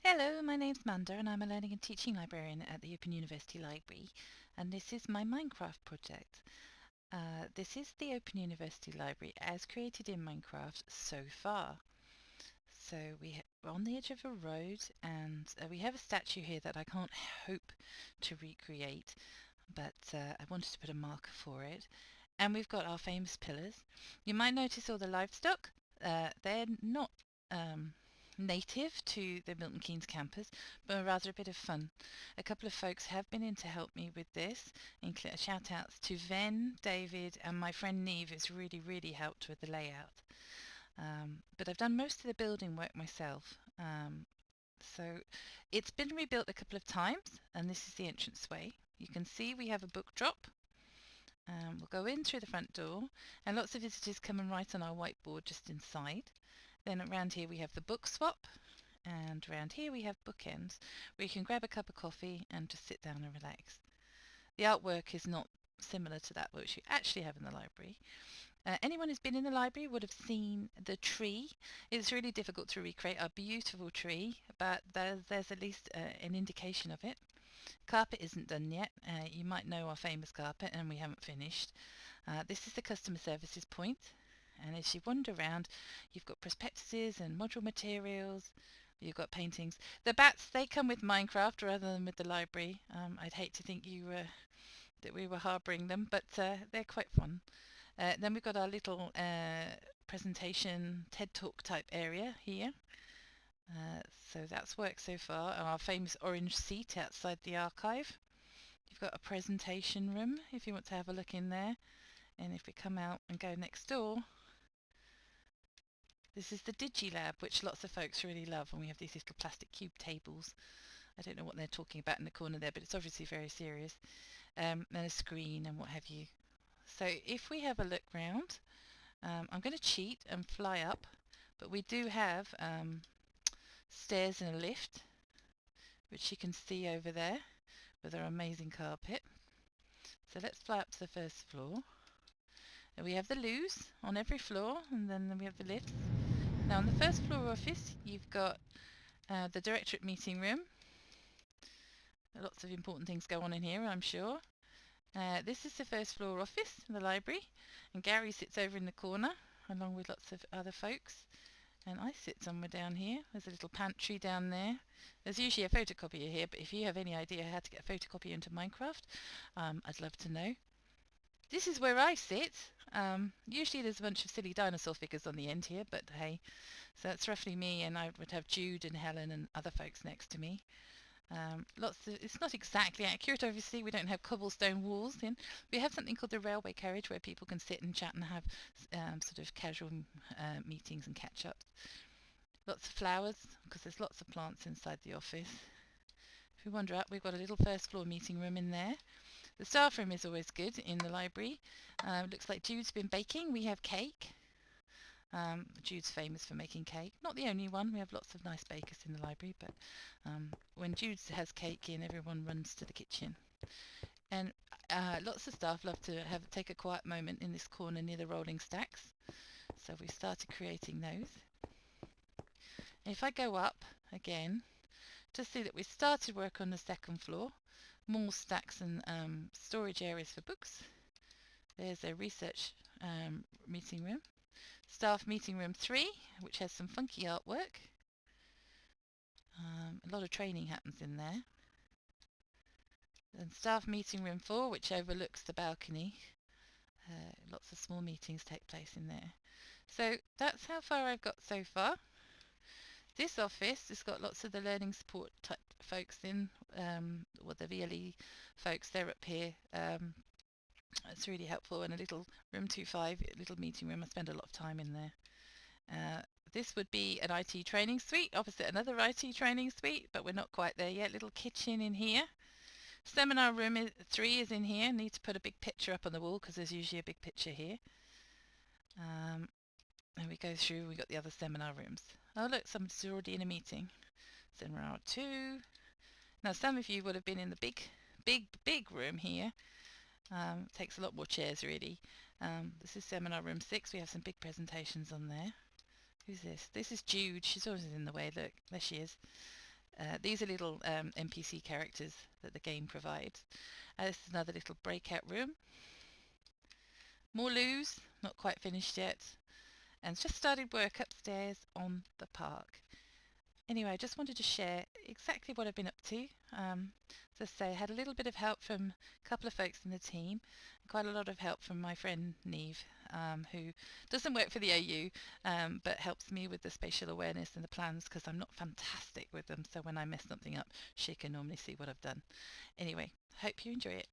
Hello, my name's Manda and I'm a learning and teaching librarian at the Open University Library, and this is my Minecraft project. This is the Open University Library as created in Minecraft so far. So we're on the edge of a road, and we have a statue here that I can't hope to recreate, but I wanted to put a marker for it. And we've got our famous pillars. You might notice all the livestock. They're not native to the Milton Keynes campus, but rather a bit of fun. A couple of folks have been in to help me with this. Shout outs to Ven, David, and my friend Neve, who's really helped with the layout. But I've done most of the building work myself. So it's been rebuilt a couple of times, and this is the entranceway. You can see we have a book drop. We'll go in through the front door, and lots of visitors come and write on our whiteboard just inside. Then around here we have the book swap, and around here we have bookends, where you can grab a cup of coffee and just sit down and relax. The artwork is not similar to that which you actually have in the library. Anyone who's been in the library would have seen the tree. It's really difficult to recreate a beautiful tree, but there's at least an indication of it. Carpet isn't done yet. You might know our famous carpet, and we haven't finished. This is the customer services point, and as you wander around, you've got prospectuses and module materials. You've got paintings. The bats, they come with Minecraft rather than with the library. I'd hate to think that we were harbouring them, but they're quite fun. Then we've got our little presentation TED Talk type area here. So that's worked so far. And our famous orange seat outside the archive. You've got a presentation room if you want to have a look in there. And if we come out and go next door, this is the DigiLab, which lots of folks really love. And we have these little plastic cube tables. I don't know what they're talking about in the corner there, but it's obviously very serious. And a screen and what have you. So if we have a look round, I'm going to cheat and fly up, but we do have stairs and a lift, which you can see over there with our amazing carpet. So let's fly up to the first floor. And we have the loos on every floor, and then we have the lifts. Now on the first floor office, you've got the directorate meeting room. Lots of important things go on in here, I'm sure. This is the first floor office, the library, and Gary sits over in the corner along with lots of other folks. And I sit somewhere down here. There's a little pantry down there. There's usually a photocopier here, but if you have any idea how to get a photocopier into Minecraft, I'd love to know. This is where I sit. Usually there's a bunch of silly dinosaur figures on the end here, but hey, so that's roughly me, and I would have Jude and Helen and other folks next to me. It's not exactly accurate, obviously. We don't have cobblestone walls in. We have something called the railway carriage where people can sit and chat and have sort of casual meetings and catch ups. Lots of flowers because there's lots of plants inside the office. If we wander up, we've got a little first floor meeting room in there. The staff room is always good in the library. Looks like Jude's been baking. We have cake. Jude's famous for making cake. Not the only one. We have lots of nice bakers in the library, but when Jude has cake in, everyone runs to the kitchen. And lots of staff love to take a quiet moment in this corner near the rolling stacks. So we started creating those. If I go up again, to see that we started work on the second floor, more stacks and storage areas for books. There's a research meeting room. Staff meeting room 3, which has some funky artwork. A lot of training happens in there. And staff meeting room 4, which overlooks the balcony. Lots of small meetings take place in there. So that's how far I've got so far. This office has got lots of the learning support type folks in, or the VLE folks, they're up here. It's really helpful, and a little room 25, a little meeting room. I spend a lot of time in there. This would be an IT training suite, opposite another IT training suite, but we're not quite there yet. Little kitchen in here. Seminar room 3 is in here. Need to put a big picture up on the wall because there's usually a big picture here. And we go through, we got the other seminar rooms. Oh look, somebody's already in a meeting. Seminar 2. Now some of you would have been in the big room here. Takes a lot more chairs really. This is seminar room 6. We have some big presentations on there. Who's this? This is Jude. She's always in the way. Look, there she is. These are little NPC characters that the game provides. This is another little breakout room. More loos, not quite finished yet, and just started work upstairs on the park. Anyway, I just wanted to share exactly what I've been up to. As I say, I had a little bit of help from a couple of folks in the team, quite a lot of help from my friend Neve, who doesn't work for the AU, but helps me with the spatial awareness and the plans because I'm not fantastic with them. So when I mess something up, she can normally see what I've done. Anyway, hope you enjoy it.